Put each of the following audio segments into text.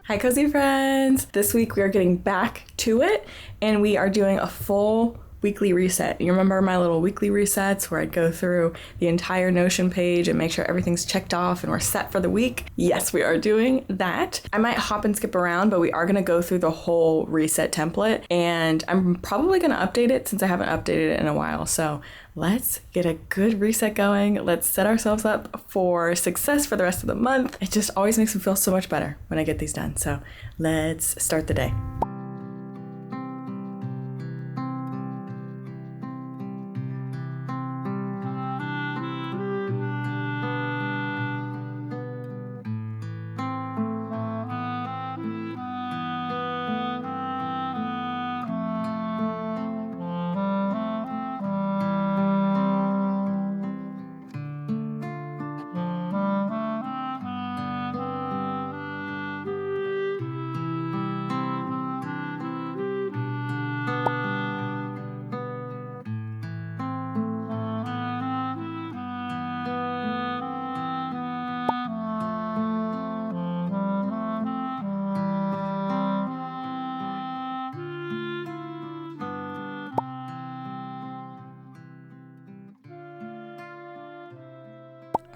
Hi, cozy friends. This week we are getting back to it and we are doing a full weekly reset. You remember my little weekly resets where I'd go through the entire Notion page and make sure everything's checked off and we're set for the week? Yes, we are doing that. I might hop and skip around, but we are going to go through the whole reset template and I'm probably going to update it since I haven't updated it in a while. So let's get a good reset going. Let's set ourselves up for success for the rest of the month. It just always makes me feel so much better when I get these done. So let's start the day.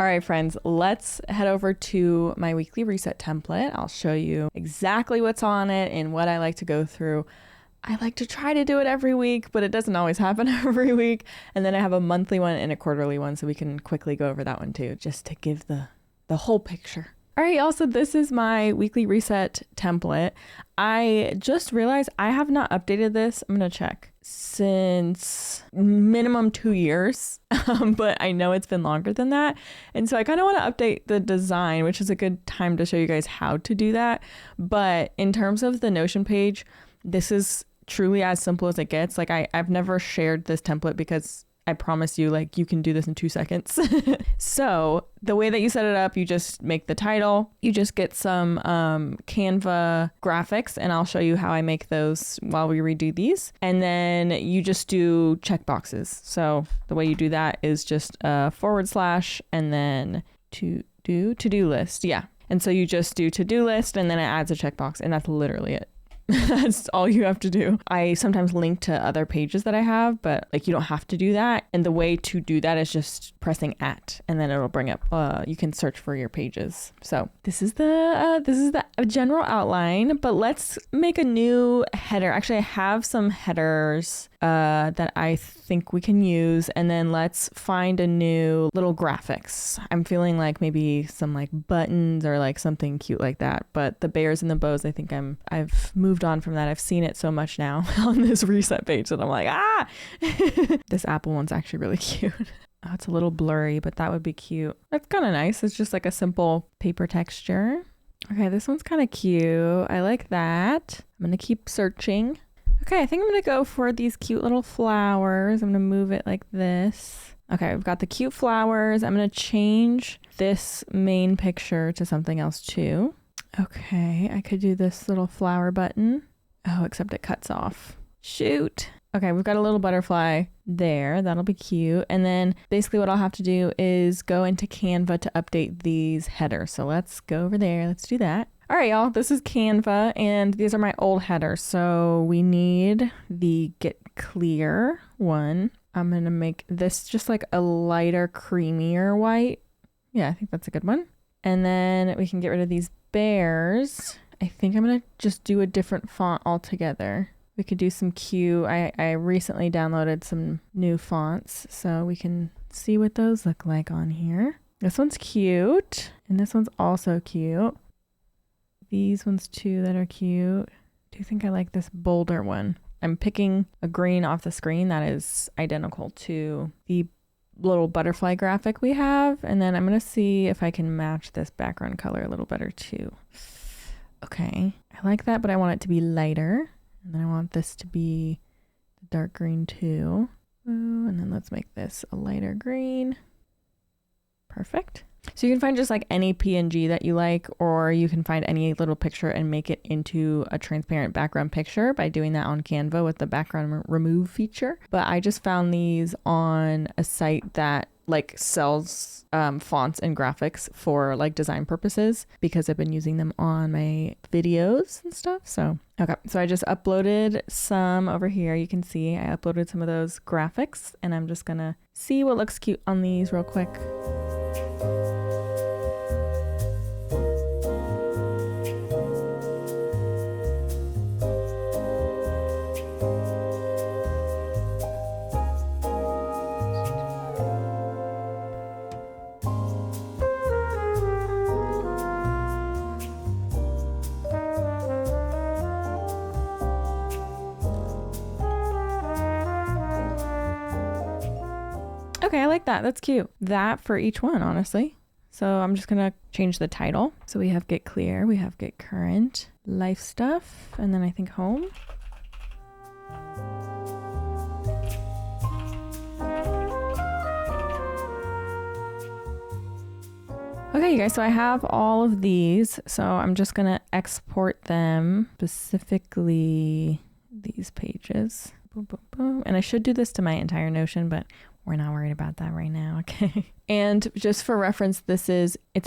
All right, friends, let's head over to my weekly reset template. I'll show you exactly what's on it and what I like to go through. I like to try to do it every week, but it doesn't always happen every week. And then I have a monthly one and a quarterly one, so we can quickly go over that one too, just to give the whole picture. All right, y'all, so this is my weekly reset template. I just realized I have not updated this. I'm going to check since minimum 2 years, but I know it's been longer than that. And so I kind of want to update the design, which is a good time to show you guys how to do that. But in terms of the Notion page, this is truly as simple as it gets. Like I've never shared this template because I promise you, like, you can do this in 2 seconds. So the way that you set it up, you just make the title, you just get some Canva graphics, and I'll show you how I make those while we redo these. And then you just do checkboxes. So the way you do that is just / and then to-do list. Yeah. And so you just do to-do list and then it adds a checkbox, and that's literally it. That's all you have to do. I sometimes link to other pages that I have, but like you don't have to do that. And the way to do that is just pressing @ and then it'll bring up, you can search for your pages. So this is the general outline, but let's make a new header. Actually, I have some headers that I think we can use, and then let's find a new little graphics. I'm feeling like maybe some like buttons or like something cute like that, but the bears and the bows, I think I've moved on from that. I've seen it so much now on this reset page that I'm like, this apple one's actually really cute. Oh, it's a little blurry, but that would be cute. That's kind of nice. It's just like a simple paper texture. Okay, this one's kind of cute. I like that. I'm gonna keep searching. Okay, I think I'm gonna go for these cute little flowers. I'm gonna move it like this. Okay, we've got the cute flowers. I'm gonna change this main picture to something else too. Okay, I could do this little flower button. Oh, except it cuts off. Shoot. Okay, we've got a little butterfly there. That'll be cute. And then basically what I'll have to do is go into Canva to update these headers. So let's go over there. Let's do that. All right, y'all, this is Canva and these are my old headers. So we need the Get Clear one. I'm going to make this just like a lighter, creamier white. Yeah, I think that's a good one. And then we can get rid of these bears. I think I'm going to just do a different font altogether. We could do some cute. I recently downloaded some new fonts, so we can see what those look like on here. This one's cute, and this one's also cute. These ones too that are cute. Do you think I like this bolder one? I'm picking a green off the screen that is identical to the little butterfly graphic we have, and then I'm gonna see if I can match this background color a little better too. Okay, I like that, but I want it to be lighter. And then I want this to be dark green too. Ooh, and then let's make this a lighter green. Perfect. So you can find just like any PNG that you like, or you can find any little picture and make it into a transparent background picture by doing that on Canva with the background remove feature. But I just found these on a site that like sells fonts and graphics for like design purposes because I've been using them on my videos and stuff. So, okay. So I just uploaded some over here. You can see I uploaded some of those graphics and I'm just going to see what looks cute on these real quick. Okay, I like that. That's cute. That for each one, honestly. So I'm just going to change the title. So we have Get Clear, we have Get Current, Life Stuff, and then I think Home. Okay, you guys, so I have all of these. So I'm just going to export them, specifically these pages. Boom, boom, boom. And I should do this to my entire Notion, but we're not worried about that right now, okay? And just for reference, it's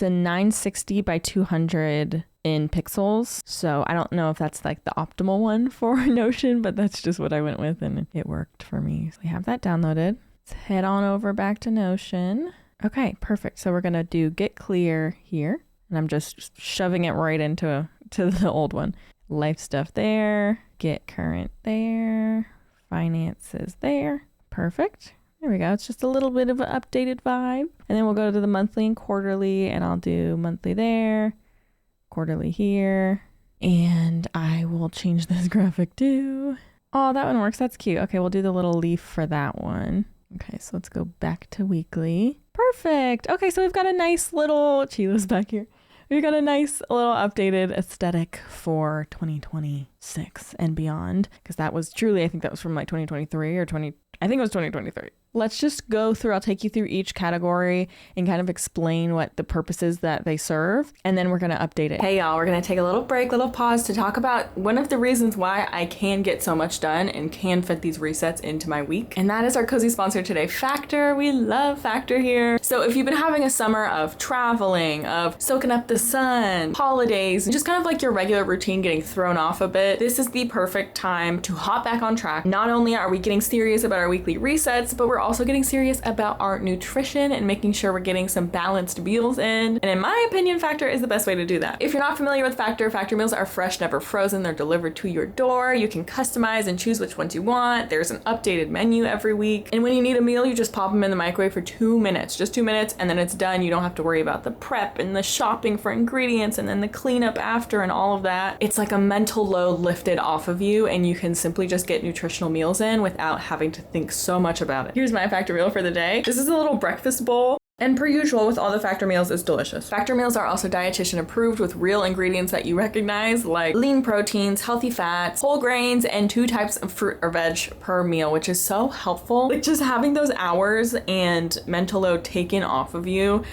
a 960 by 200 in pixels. So I don't know if that's like the optimal one for Notion, but that's just what I went with and it worked for me. So we have that downloaded. Let's head on over back to Notion. Okay, perfect. So we're gonna do Get Clear here. And I'm just shoving it right into the old one. Life Stuff there, Get Current there, Finances there. Perfect. There we go. It's just a little bit of an updated vibe. And then we'll go to the monthly and quarterly, and I'll do monthly there, quarterly here, and I will change this graphic too. Oh, that one works. That's cute. Okay, we'll do the little leaf for that one. Okay, so let's go back to weekly. Perfect. Okay, so we've got a nice little, Chila's back here. We've got a nice little updated aesthetic for 2026 and beyond, because that was truly, I think that was from like 2023 or I think it was 2023. Let's just go through, I'll take you through each category and kind of explain what the purposes that they serve, and then we're going to update it. Hey y'all, we're going to take a little break, little pause to talk about one of the reasons why I can get so much done and can fit these resets into my week. And that is our cozy sponsor today, Factor. We love Factor here. So if you've been having a summer of traveling, of soaking up the sun, holidays, and just kind of like your regular routine getting thrown off a bit, this is the perfect time to hop back on track. Not only are we getting serious about our weekly resets, but we're also getting serious about our nutrition and making sure we're getting some balanced meals in. And in my opinion, Factor is the best way to do that. If you're not familiar with Factor, Factor meals are fresh, never frozen. They're delivered to your door. You can customize and choose which ones you want. There's an updated menu every week. And when you need a meal, you just pop them in the microwave for 2 minutes, just 2 minutes, and then it's done. You don't have to worry about the prep and the shopping for ingredients and then the cleanup after and all of that. It's like a mental load lifted off of you, and you can simply just get nutritional meals in without having to think so much about it. Here's my Factor meal for the day. This is a little breakfast bowl. And per usual with all the Factor meals, it's delicious. Factor meals are also dietitian approved with real ingredients that you recognize, like lean proteins, healthy fats, whole grains, and 2 types of fruit or veg per meal, which is so helpful. Like just having those hours and mental load taken off of you,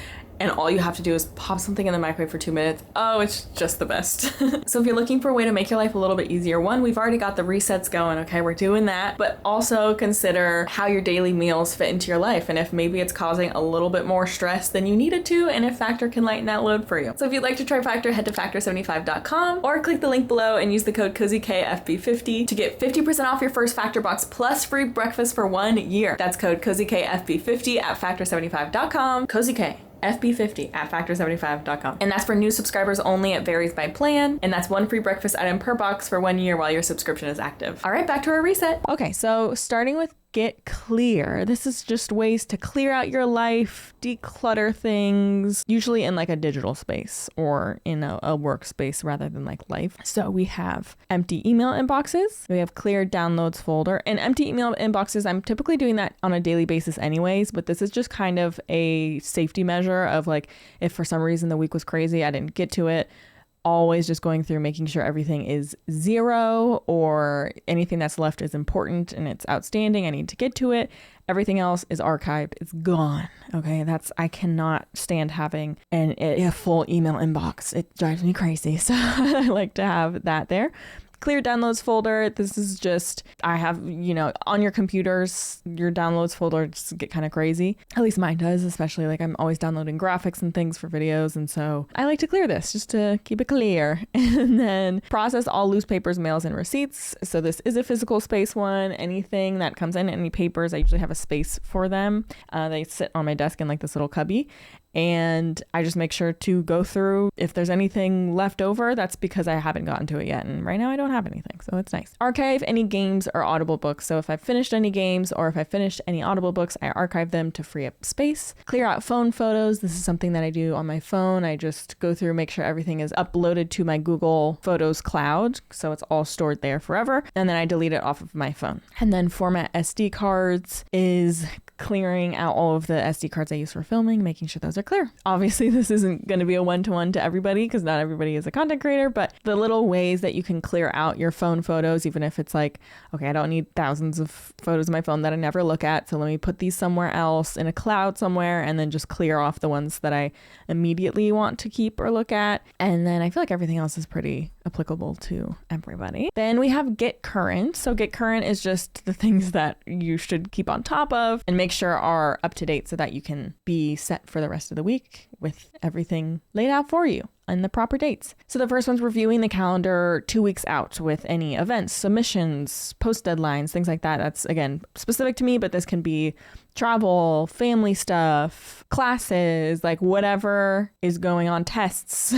and all you have to do is pop something in the microwave for 2 minutes. Oh, it's just the best. So if you're looking for a way to make your life a little bit easier, one, we've already got the resets going, okay? We're doing that, but also consider how your daily meals fit into your life, and if maybe it's causing a little bit more stress than you needed to, and if Factor can lighten that load for you. So if you'd like to try Factor, head to factor75.com or click the link below and use the code CozyKFB50 to get 50% off your first Factor box plus free breakfast for 1 year. That's code CozyKFB50 at factor75.com. CozyK. FB50 at factor75.com. And that's for new subscribers only. It varies by plan. And that's 1 free breakfast item per box for 1 year while your subscription is active. All right, back to our reset. Okay, so starting with Get Clear. This is just ways to clear out your life, declutter things, usually in like a digital space or in a workspace rather than like life. So we have empty email inboxes. We have clear downloads folder. And empty email inboxes, I'm typically doing that on a daily basis anyways, but this is just kind of a safety measure of like, if for some reason the week was crazy, I didn't get to it, always just going through making sure everything is 0 or anything that's left is important and it's outstanding. I need to get to it. Everything else is archived. It's gone. Okay. I cannot stand having a full email inbox. It drives me crazy. So I like to have that there. clear downloads folder. This is just, I have, on your computers, your downloads folder just get kind of crazy. At least mine does, especially like I'm always downloading graphics and things for videos. And so I like to clear this just to keep it clear. And then process all loose papers, mails, and receipts. So this is a physical space one. Anything that comes in, any papers, I usually have a space for them. They sit on my desk in like this little cubby. And I just make sure to go through. If there's anything left over, that's because I haven't gotten to it yet. And right now I don't have anything, so it's nice. Archive any games or Audible books. So if I've finished any games or if I finished any Audible books, I archive them to free up space. Clear out phone photos. This is something that I do on my phone. I just go through, make sure everything is uploaded to my Google Photos cloud. So it's all stored there forever. And then I delete it off of my phone. And then format SD cards is clearing out all of the SD cards I use for filming, making sure those are clear. Obviously, this isn't going to be a one-to-one to everybody because not everybody is a content creator, but the little ways that you can clear out your phone photos, even if it's like, okay, I don't need thousands of photos on my phone that I never look at, so let me put these somewhere else in a cloud somewhere and then just clear off the ones that I immediately want to keep or look at. And then I feel like everything else is pretty applicable to everybody. Then we have Get Current. So Get Current is just the things that you should keep on top of and make sure are up to date so that you can be set for the rest of the week with everything laid out for you and the proper dates. So the first one's reviewing the calendar 2 weeks out with any events, submissions, post deadlines, things like that. That's, again, specific to me, but this can be travel, family stuff, classes, like whatever is going on, tests,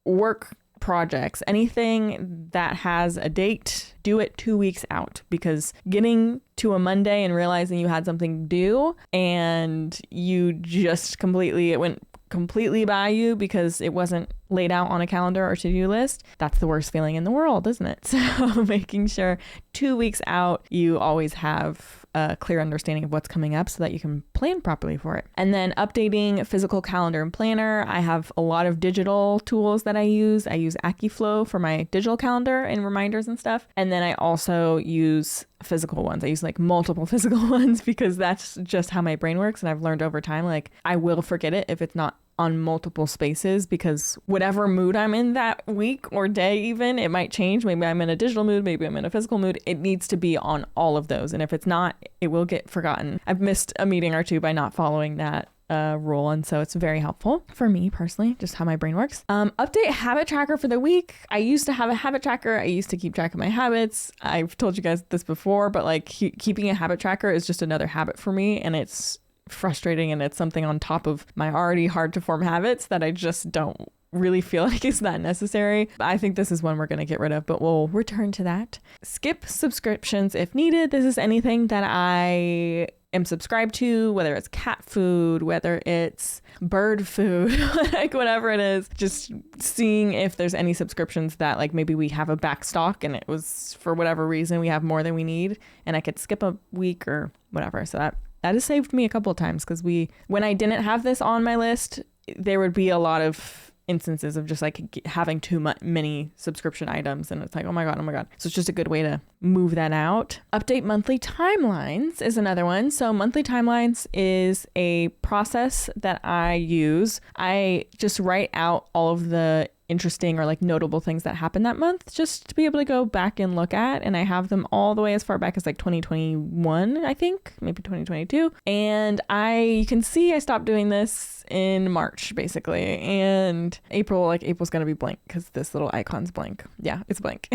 work projects, anything that has a date, do it 2 weeks out, because getting to a Monday and realizing you had something due and you just it went completely by you because it wasn't laid out on a calendar or to-do list, that's the worst feeling in the world, isn't it? So making sure 2 weeks out, you always have a clear understanding of what's coming up so that you can plan properly for it. And then updating physical calendar and planner. I have a lot of digital tools that I use. I use AccuFlow for my digital calendar and reminders and stuff. And then I also use physical ones. I use like multiple physical ones because that's just how my brain works. And I've learned over time, like I will forget it if it's not on multiple spaces, because whatever mood I'm in that week or day, even, it might change. Maybe I'm in a digital mood, maybe I'm in a physical mood. It needs to be on all of those. And if it's not, it will get forgotten. I've missed a meeting or two by not following that rule. And so it's very helpful for me personally, just how my brain works. Update habit tracker for the week. I used to have a habit tracker. I used to keep track of my habits. I've told you guys this before, but like keeping a habit tracker is just another habit for me. And it's frustrating, and it's something on top of my already hard to form habits that I just don't really feel like is that necessary. I think this is one we're going to get rid of, but we'll return to that. Skip subscriptions if needed. This is anything that I am subscribed to, whether it's cat food, whether it's bird food, like whatever it is, just seeing if there's any subscriptions that like maybe we have a back stock and it was for whatever reason we have more than we need and I could skip a week or whatever. So that has saved me a couple of times, because when I didn't have this on my list, there would be a lot of instances of just like having too many subscription items, and it's like, oh my god. So it's just a good way to move that out. Update monthly timelines is another one. So monthly timelines is a process that I use. I just write out all of the interesting or like notable things that happened that month, just to be able to go back and look at. And I have them all the way as far back as like 2021, I think, maybe 2022. And you can see I stopped doing this in March basically, and April's gonna be blank because this little icon's blank. Yeah, it's blank.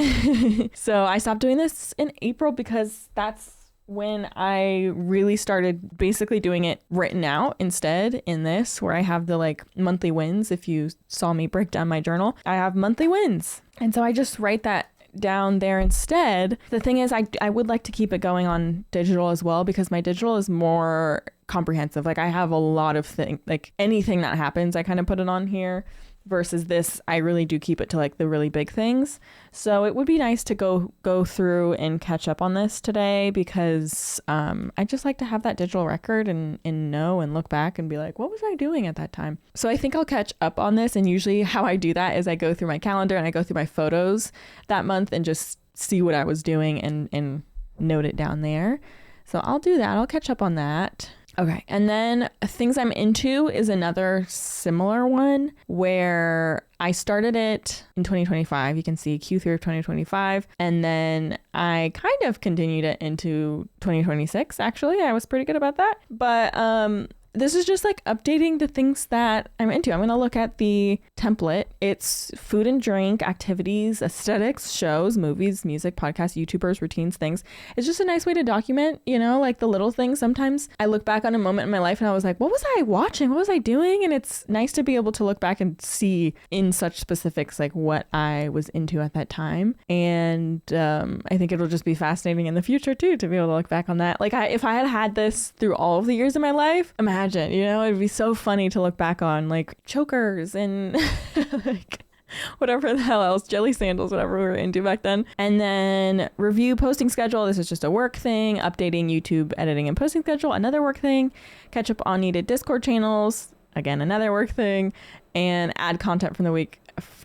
So I stopped doing this in April because that's when I really started basically doing it written out instead in this, where I have the like monthly wins. If you saw me break down my journal, I have monthly wins. And so I just write that down there instead. The thing is, I would like to keep it going on digital as well, because my digital is more comprehensive. Like I have a lot of things, like anything that happens, I kind of put it on here. Versus this, I really do keep it to like the really big things. So it would be nice to go through and catch up on this today, because I just like to have that digital record and know and look back and be like, what was I doing at that time? So I think I'll catch up on this. And usually how I do that is I go through my calendar and I go through my photos that month and just see what I was doing and note it down there. So I'll do that. I'll catch up on that. Okay. And then things I'm into is another similar one where I started it in 2025. You can see Q3 of 2025. And then I kind of continued it into 2026. Actually, I was pretty good about that. But this is just like updating the things that I'm into. I'm going to look at the template. It's food and drink, activities, aesthetics, shows, movies, music, podcasts, YouTubers, routines, things. It's just a nice way to document, you know, like the little things. Sometimes I look back on a moment in my life and I was like, what was I watching? What was I doing? And it's nice to be able to look back and see in such specifics like what I was into at that time. And I think it'll just be fascinating in the future too, to be able to look back on that. Like if I had had this through all of the years of my life, imagine, you know, it'd be so funny to look back on, like chokers and like whatever the hell else, jelly sandals, whatever we were into back then. And then review posting schedule. This is just a work thing. Updating YouTube editing and posting schedule, another work thing. Catch up on needed Discord channels, again, another work thing. And add content from the week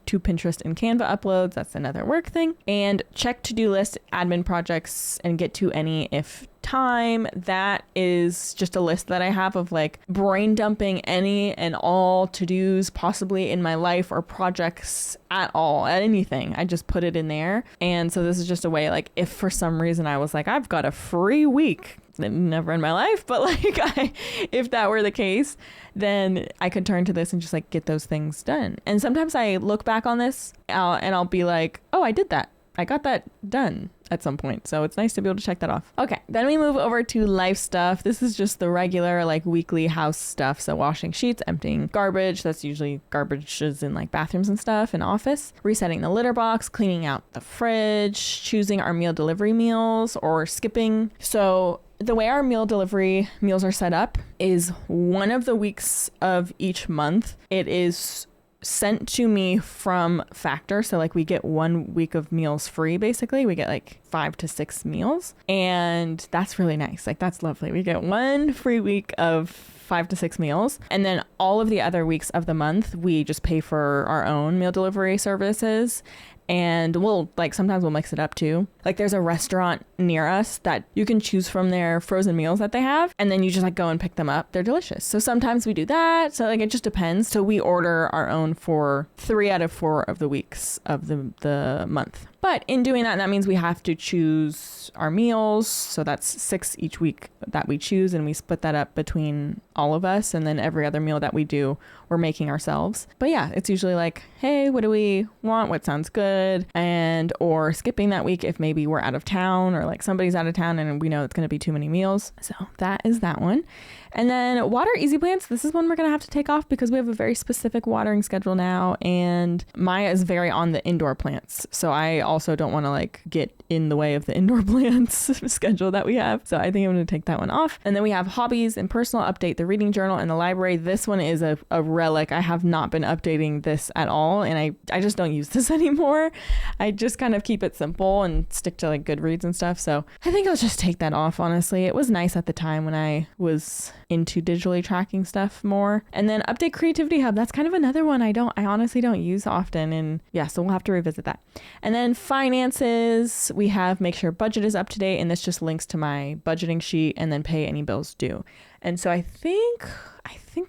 to Pinterest and Canva uploads. That's another work thing. And check to-do list, admin projects, and get to any if time. That is just a list that I have of like brain dumping any and all to-dos possibly in my life or projects at all, at anything. I just put it in there. And so this is just a way, like if for some reason I was like, I've got a free week, never in my life, but like if that were the case, then I could turn to this and just like get those things done. And sometimes I look back on this and I'll be like, oh, I did that. I got that done at some point. So it's nice to be able to check that off. Okay, then we move over to life stuff. This is just the regular like weekly house stuff. So washing sheets, emptying garbage. That's usually garbages in like bathrooms and stuff in office. Resetting the litter box, cleaning out the fridge, choosing our meal delivery meals or skipping. So the way our meal delivery meals are set up is one of the weeks of each month, it is sent to me from Factor. So like we get 1 week of meals free, basically. We get like 5 to 6 meals. And that's really nice. Like that's lovely. We get 1 free week of 5 to 6 meals. And then all of the other weeks of the month, we just pay for our own meal delivery services. And we'll like sometimes we'll mix it up too. Like there's a restaurant near us that you can choose from their frozen meals that they have. And then you just like go and pick them up. They're delicious. So sometimes we do that. So like it just depends. So we order our own for 3 out of 4 of the weeks of the month. But in doing that, that means we have to choose our meals. So that's 6 each week that we choose. And we split that up between all of us. And then every other meal that we do, we're making ourselves. But yeah, it's usually like, hey, what do we want? What sounds good? And or skipping that week if maybe we're out of town or like somebody's out of town and we know it's going to be too many meals. So that is that one. And then water easy plants. This is one we're going to have to take off because we have a very specific watering schedule now. And Maya is very on the indoor plants. So I also don't want to like get in the way of the indoor plants schedule that we have. So I think I'm going to take that one off. And then we have hobbies and personal update, the reading journal and the library. This one is a relic. I have not been updating this at all. And I just don't use this anymore. I just kind of keep it simple and stick to like Goodreads and stuff. So I think I'll just take that off, honestly. It was nice at the time when I was into digitally tracking stuff more. And then update creativity hub. That's kind of another one I honestly don't use often. And yeah, so we'll have to revisit that. And then finances, we have make sure budget is up to date. And this just links to my budgeting sheet and then pay any bills due. And so I think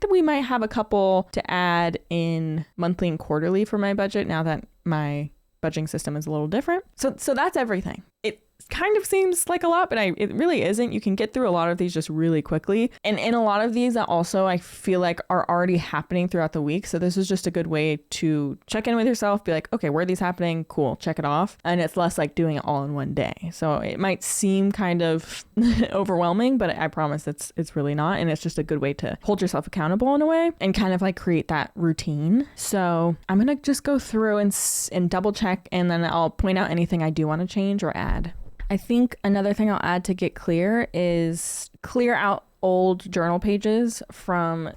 that we might have a couple to add in monthly and quarterly for my budget now that my budgeting system is a little different. So that's everything. It kind of seems like a lot, but it really isn't. You can get through a lot of these just really quickly. And in a lot of these also, I feel like are already happening throughout the week. So this is just a good way to check in with yourself, be like, okay, where are these happening? Cool, check it off. And it's less like doing it all in one day. So it might seem kind of overwhelming, but I promise it's really not. And it's just a good way to hold yourself accountable in a way and kind of like create that routine. So I'm going to just go through and double check, and then I'll point out anything I do want to change or add. I think another thing I'll add to get clear is clear out old journal pages from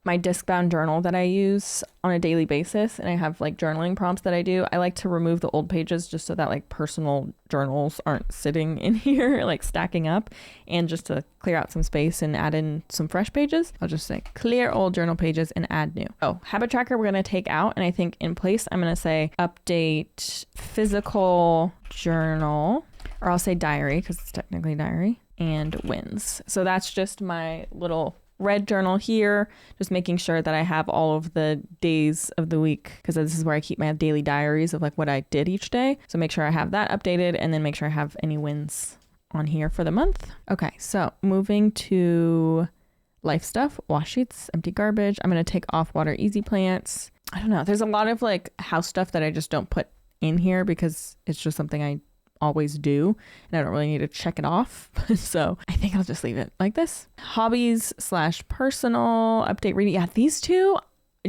my disc-bound journal that I use on a daily basis. And I have like journaling prompts that I do. I like to remove the old pages just so that like personal journals aren't sitting in here, like stacking up, and just to clear out some space and add in some fresh pages. I'll just say clear old journal pages and add new. Oh, habit tracker we're going to take out. And I think in place, I'm going to say update physical journal, or I'll say diary because it's technically diary. and wins. So that's just my little red journal here, just making sure that I have all of the days of the week, because this is where I keep my daily diaries of like what I did each day. So make sure I have that updated, and then make sure I have any wins on here for the month. Okay, so moving to life stuff, wash sheets, empty garbage. I'm going to take off water easy plants. I don't know. There's a lot of like house stuff that I just don't put in here because it's just something I always do and I don't really need to check it off. So I think I'll just leave it like this. Hobbies / personal, update reading. Yeah, these two,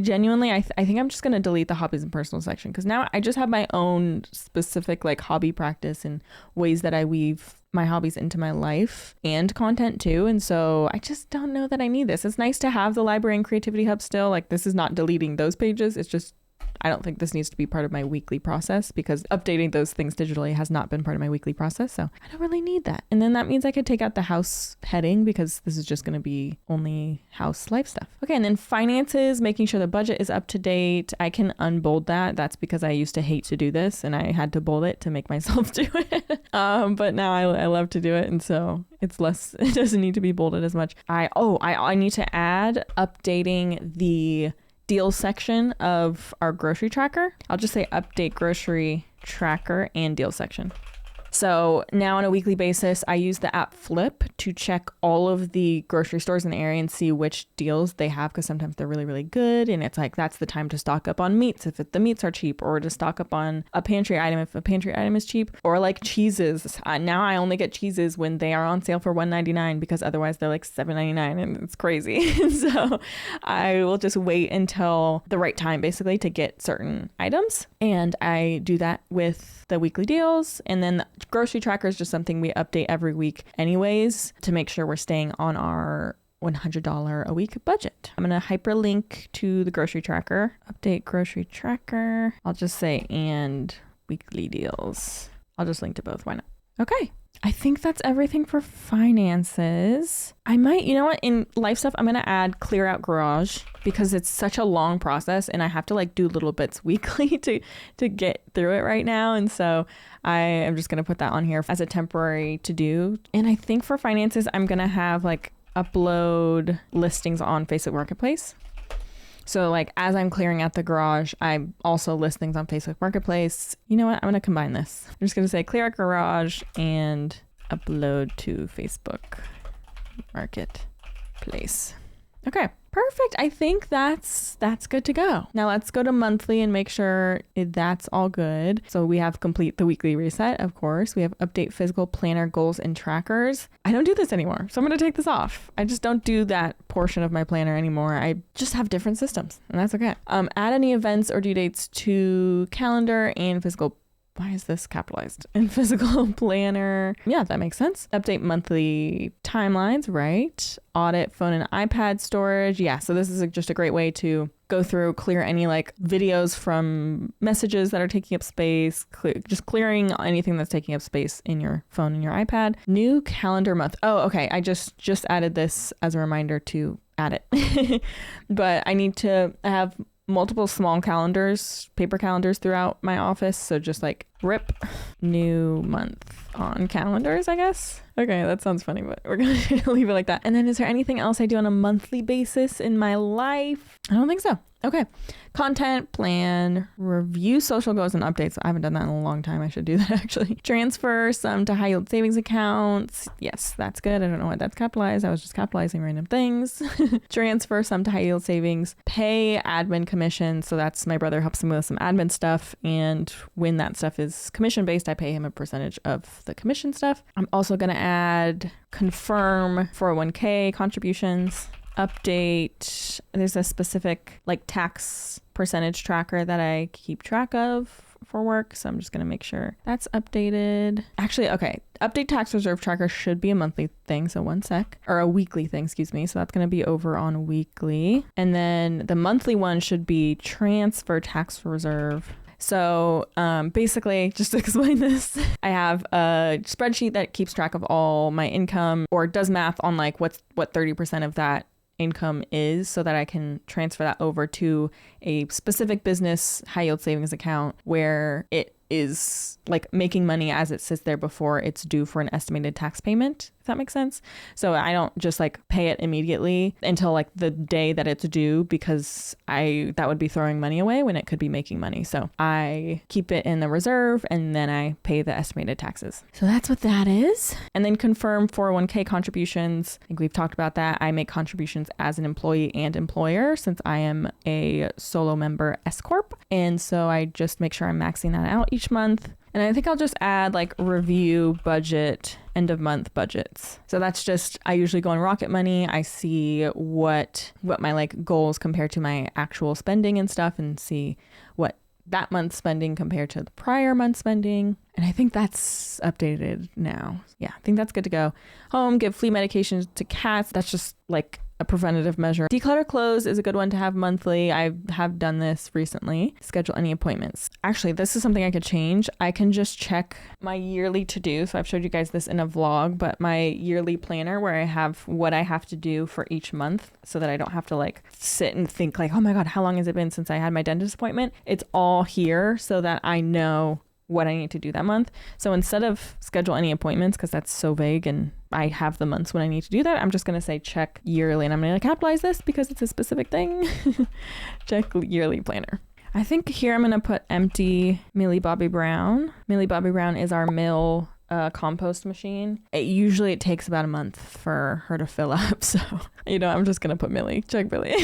genuinely, I think I'm just going to delete the hobbies and personal section, because now I just have my own specific like hobby practice and ways that I weave my hobbies into my life and content too. And so I just don't know that I need this. It's nice to have the library and creativity hub still. Like, this is not deleting those pages. It's just, I don't think this needs to be part of my weekly process, because updating those things digitally has not been part of my weekly process. So I don't really need that. And then that means I could take out the house heading, because this is just going to be only house life stuff. Okay. And then finances, making sure the budget is up to date. I can unbold that. That's because I used to hate to do this and I had to bold it to make myself do it. But now I love to do it. And so it's less, it doesn't need to be bolded as much. I need to add updating the deals section of our grocery tracker. I'll just say update grocery tracker and deal section. So now on a weekly basis, I use the app Flip to check all of the grocery stores in the area and see which deals they have, because sometimes they're really, really good. And it's like, that's the time to stock up on meats if the meats are cheap, or to stock up on a pantry item if a pantry item is cheap, or like cheeses. Now I only get cheeses when they are on sale for $1.99, because otherwise they're like $7.99 and it's crazy. So I will just wait until the right time basically to get certain items. And I do that with the weekly deals. And then the grocery tracker is just something we update every week anyways, to make sure we're staying on our $100 a week budget. I'm going to hyperlink to the grocery tracker, update grocery tracker. I'll just say, and weekly deals. I'll just link to both. Why not? Okay. I think that's everything for finances. I might, you know what, in life stuff, I'm going to add clear out garage, because it's such a long process and I have to like do little bits weekly to get through it right now. And so I am just going to put that on here as a temporary to do. And I think for finances, I'm going to have like upload listings on Facebook Marketplace. So like as I'm clearing out the garage, I also list things on Facebook Marketplace. You know what? I'm going to combine this. I'm just going to say clear out garage and upload to Facebook Marketplace. Okay, perfect. I think that's good to go. Now let's go to monthly and make sure that's all good. So we have complete the weekly reset, of course. We have update physical planner goals and trackers. I don't do this anymore, so I'm going to take this off. I just don't do that portion of my planner anymore. I just have different systems, and that's okay. Add any events or due dates to calendar and physical. Why is this capitalized? In physical planner. Yeah, that makes sense. Update monthly timelines, right? Audit phone and iPad storage. Yeah, so this is just a great way to go through, clear any like videos from messages that are taking up space, just clearing anything that's taking up space in your phone and your iPad. New calendar month. Oh, okay. I just added this as a reminder to add it. But I need to have multiple small calendars, paper calendars throughout my office. So just like rip new month on calendars, I guess. Okay, that sounds funny, but we're going to leave it like that. And then is there anything else I do on a monthly basis in my life? I don't think so. Okay. Content, plan, review social goals and updates. I haven't done that in a long time. I should do that actually. Transfer some to high yield savings accounts. Yes, that's good. I don't know why that's capitalized. I was just capitalizing random things. Transfer some to high yield savings. Pay admin commission. So that's my brother helps me with some admin stuff. And when that stuff is commission based, I pay him a percentage of the commission stuff. I'm also going to add confirm 401k contributions. Update. There's a specific like tax percentage tracker that I keep track of for work. So I'm just going to make sure that's updated. Actually, okay. Update tax reserve tracker should be a monthly thing. So one sec, or a weekly thing, excuse me. So that's going to be over on weekly. And then the monthly one should be transfer tax reserve. So basically, just to explain this, I have a spreadsheet that keeps track of all my income, or does math on like what 30% of that income is, so that I can transfer that over to a specific business high yield savings account where it is like making money as it sits there before it's due for an estimated tax payment. if that makes sense. So I don't just like pay it immediately until like the day that it's due, because that would be throwing money away when it could be making money. So I keep it in the reserve and then I pay the estimated taxes. So that's what that is. And then confirm 401k contributions. I think we've talked about that. I make contributions as an employee and employer since I am a solo member S Corp. And so I just make sure I'm maxing that out each month. And I think I'll just add like review budget, end of month budgets. So that's just, I usually go on Rocket Money. I see what my like goals compare to my actual spending and stuff, and see what that month's spending compared to the prior month's spending. And I think that's updated now. Yeah, I think that's good to go. Home, give flea medications to cats. That's just like a preventative measure. Declutter clothes is a good one to have monthly. I have done this recently. Schedule any appointments. Actually, this is something I could change. I can just check my yearly to-do. So I've showed you guys this in a vlog, but my yearly planner where I have what I have to do for each month so that I don't have to like sit and think like, oh my God, how long has it been since I had my dentist appointment? It's all here so that I know what I need to do that month. So instead of schedule any appointments, because that's so vague and I have the months when I need to do that, I'm just going to say check yearly, and I'm going to capitalize this because it's a specific thing. Check yearly planner. I think here I'm going to put empty Millie Bobby Brown. Millie Bobby Brown is our mill compost machine. It takes about a month for her to fill up. So, I'm just going to put Millie. Check Millie.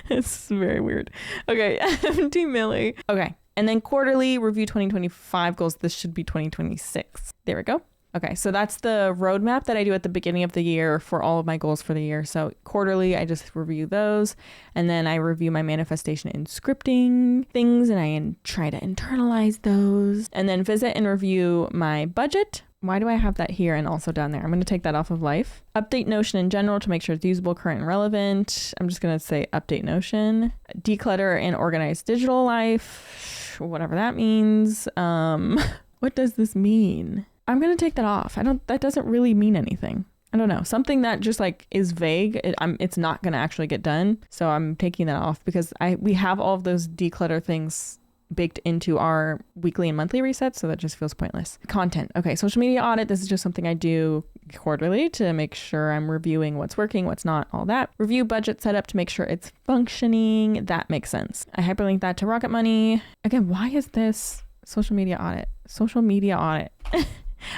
It's very weird. Okay. Empty Millie. Okay. And then quarterly review 2025 goals. This should be 2026. There we go. Okay, so that's the roadmap that I do at the beginning of the year for all of my goals for the year. So quarterly, I just review those, and then I review my manifestation and scripting things, and I try to internalize those, and then visit and review my budget. Why do I have that here and also down there? I'm going to take that off of life. Update Notion in general to make sure it's usable, current, and relevant. I'm just going to say update Notion. Declutter and organize digital life, whatever that means. What does this mean? I'm going to take that off. That doesn't really mean anything. I don't know. Something that just like is vague. It's not going to actually get done. So I'm taking that off because we have all of those declutter things baked into our weekly and monthly resets, so that just feels pointless. Content. Okay, social media audit. This is just something I do quarterly to make sure I'm reviewing what's working, what's not, all that. Review budget setup to make sure it's functioning. That makes sense. I hyperlink that to Rocket Money. Again, why is this social media audit? Social media audit.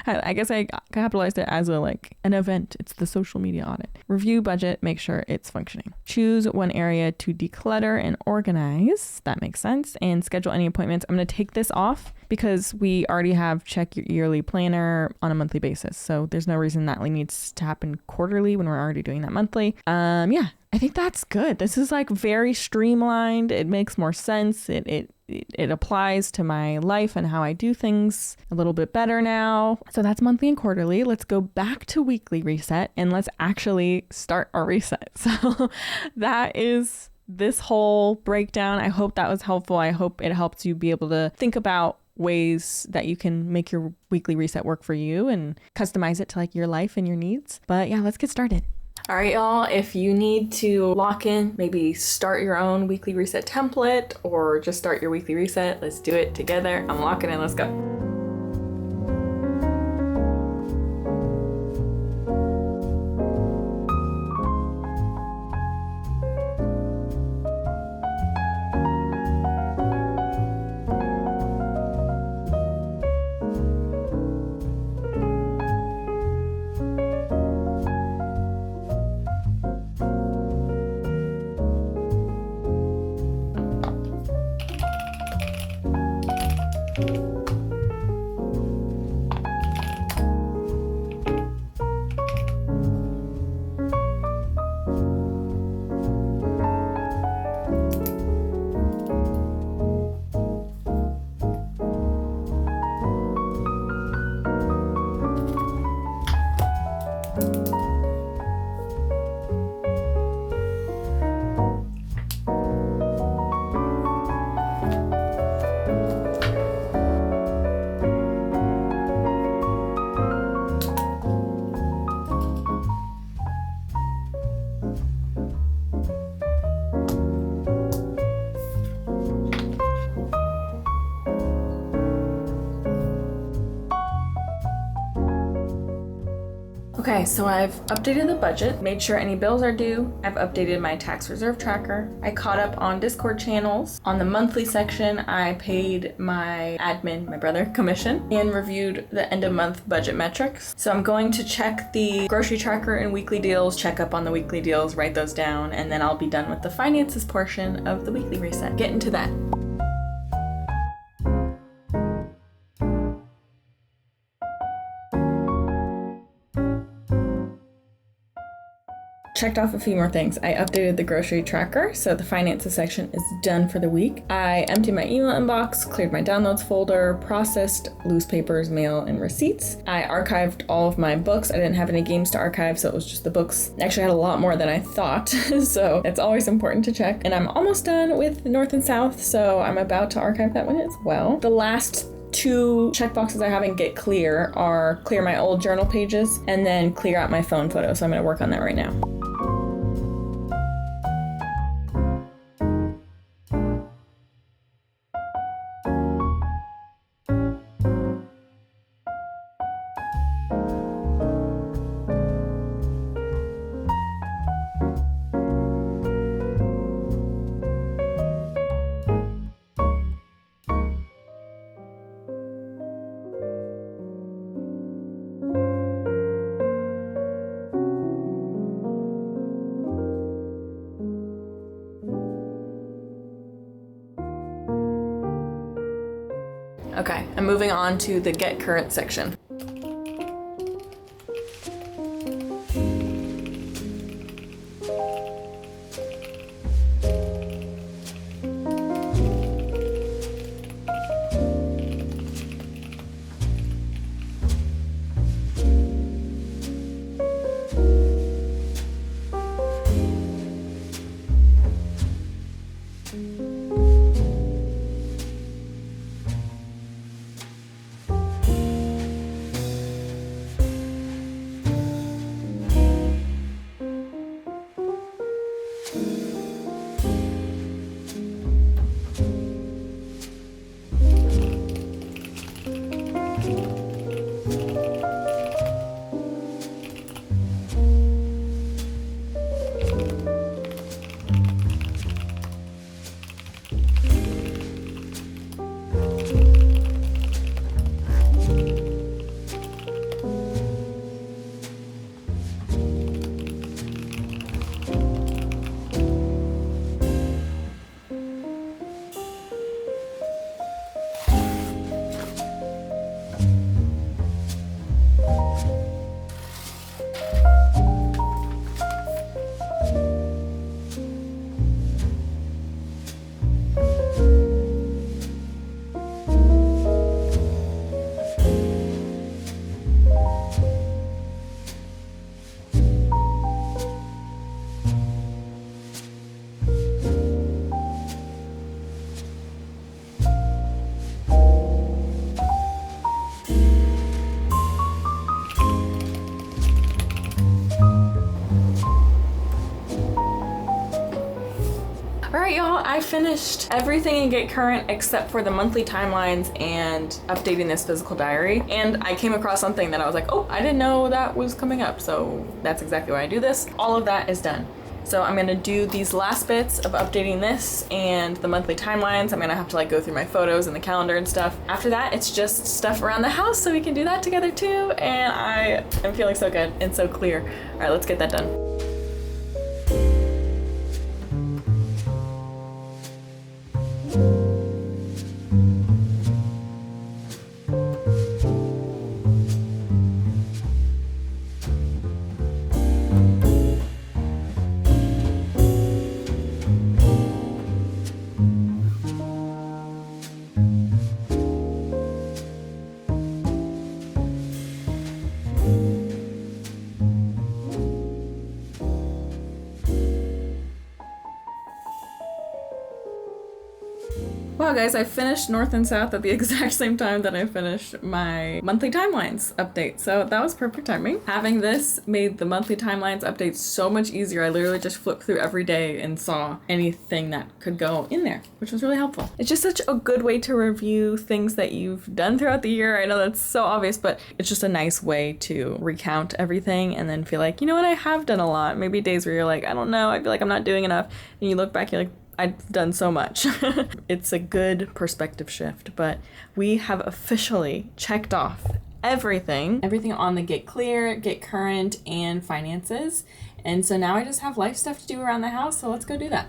I guess I capitalized it as an event. It's the social media audit. Review budget, make sure it's functioning. Choose one area to declutter and organize. That makes sense. And schedule any appointments. I'm going to take this off because we already have check your yearly planner on a monthly basis. So there's no reason that needs to happen quarterly when we're already doing that monthly. Yeah, I think that's good. This is very streamlined. It makes more sense. It applies to my life and how I do things a little bit better now. So that's monthly and quarterly. Let's go back to weekly reset and let's actually start our reset. So that is this whole breakdown. I hope that was helpful. I hope it helps you be able to think about ways that you can make your weekly reset work for you and customize it to your life and your needs. But yeah, let's get started. All right, y'all, if you need to lock in, maybe start your own weekly reset template or just start your weekly reset, let's do it together. I'm locking in. Let's go. Okay, so I've updated the budget, made sure any bills are due. I've updated my tax reserve tracker. I caught up on Discord channels. On the monthly section, I paid my admin, my brother, commission and reviewed the end of month budget metrics. So I'm going to check the grocery tracker and weekly deals, check up on the weekly deals, write those down, and then I'll be done with the finances portion of the weekly reset. Get into that. Checked off a few more things. I updated the grocery tracker, so the finances section is done for the week. I emptied my email inbox, cleared my downloads folder, processed loose papers, mail, and receipts. I archived all of my books. I didn't have any games to archive, so it was just the books. Actually, I had a lot more than I thought, so it's always important to check. And I'm almost done with North and South, so I'm about to archive that one as well. The last 2 checkboxes I have in Get Clear are clear my old journal pages and then clear out my phone photo, so I'm gonna work on that right now. Okay, I'm moving on to the Get Current section. Alright y'all, I finished everything in Get Current except for the monthly timelines and updating this physical diary. And I came across something that I was like, oh, I didn't know that was coming up. So that's exactly why I do this. All of that is done. So I'm gonna do these last bits of updating this and the monthly timelines. I'm gonna have to like go through my photos and the calendar and stuff. After that, it's just stuff around the house so we can do that together too. And I am feeling so good and so clear. All right, let's get that done. Wow, guys, I finished North and South at the exact same time that I finished my monthly timelines update. So that was perfect timing. Having this made the monthly timelines update so much easier. I literally just flipped through every day and saw anything that could go in there, which was really helpful. It's just such a good way to review things that you've done throughout the year. I know that's so obvious, but it's just a nice way to recount everything and then feel like, you know what, I have done a lot. Maybe days where you're like, I don't know, I feel like I'm not doing enough. And you look back, you're like, I've done so much. It's a good perspective shift, but we have officially checked off everything on the get clear, get current, and finances. And so now I just have life stuff to do around the house, so let's go do that.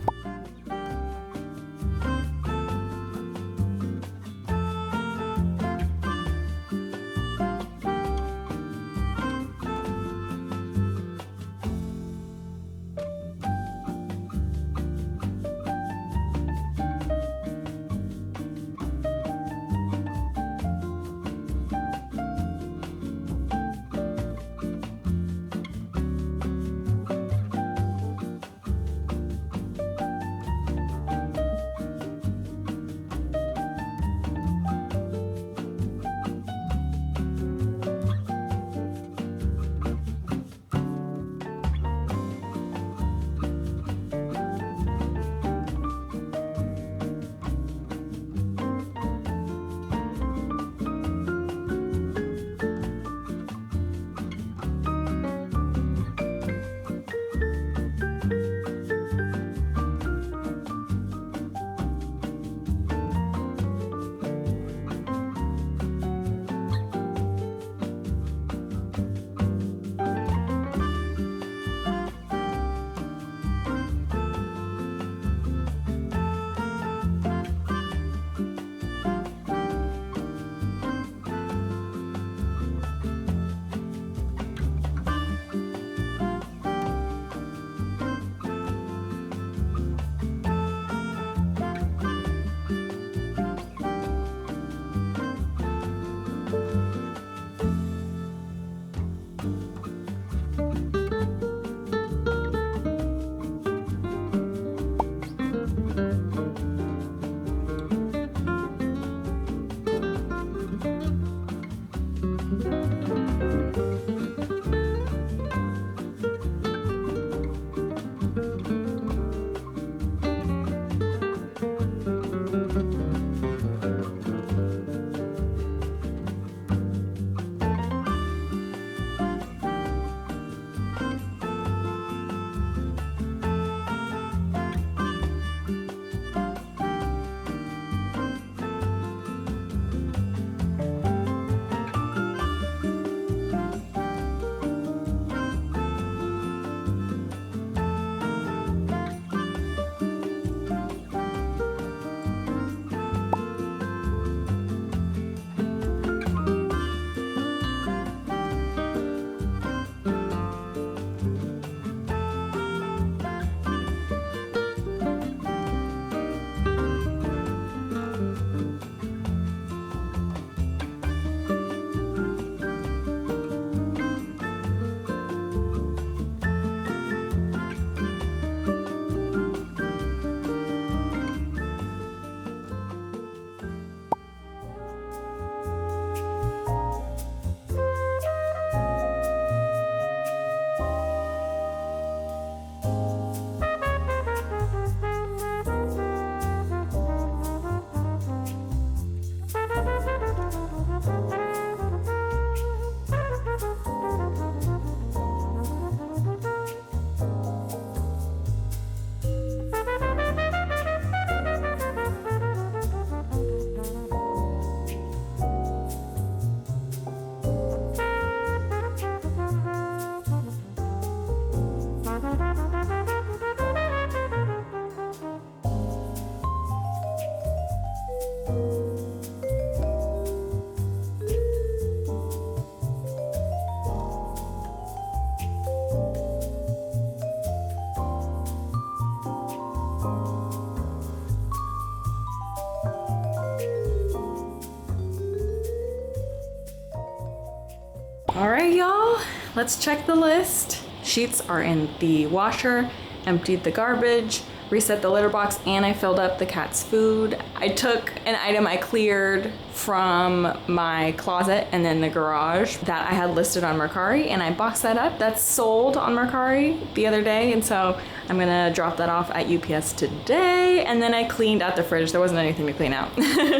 All right, y'all, let's check the list. Sheets are in the washer, emptied the garbage, reset the litter box, and I filled up the cat's food. I took an item I cleared from my closet and then the garage that I had listed on Mercari, and I boxed that up. That's sold on Mercari the other day, and so I'm gonna drop that off at UPS today. And then I cleaned out the fridge. There wasn't anything to clean out.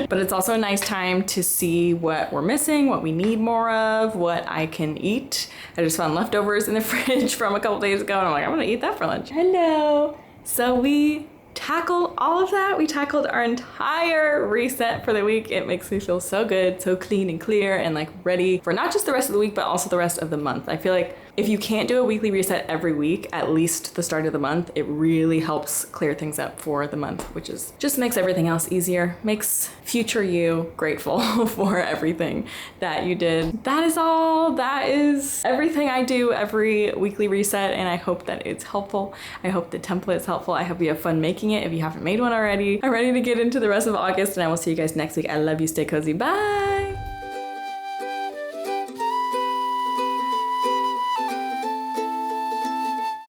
But it's also a nice time to see what we're missing, what we need more of, what I can eat. I just found leftovers in the fridge from a couple days ago, and I'm like, I'm gonna eat that for lunch. Hello. So we tackled all of that. We tackled our entire reset for the week. It makes me feel so good, so clean and clear, and like ready for not just the rest of the week, but also the rest of the month. I feel like if you can't do a weekly reset every week, at least the start of the month, it really helps clear things up for the month, which is just makes everything else easier, makes future you grateful for everything that you did. That is all. That is everything I do every weekly reset, and I hope that it's helpful. I hope the template is helpful. I hope you have fun making it if you haven't made one already. I'm ready to get into the rest of August, and I will see you guys next week. I love you. Stay cozy. Bye.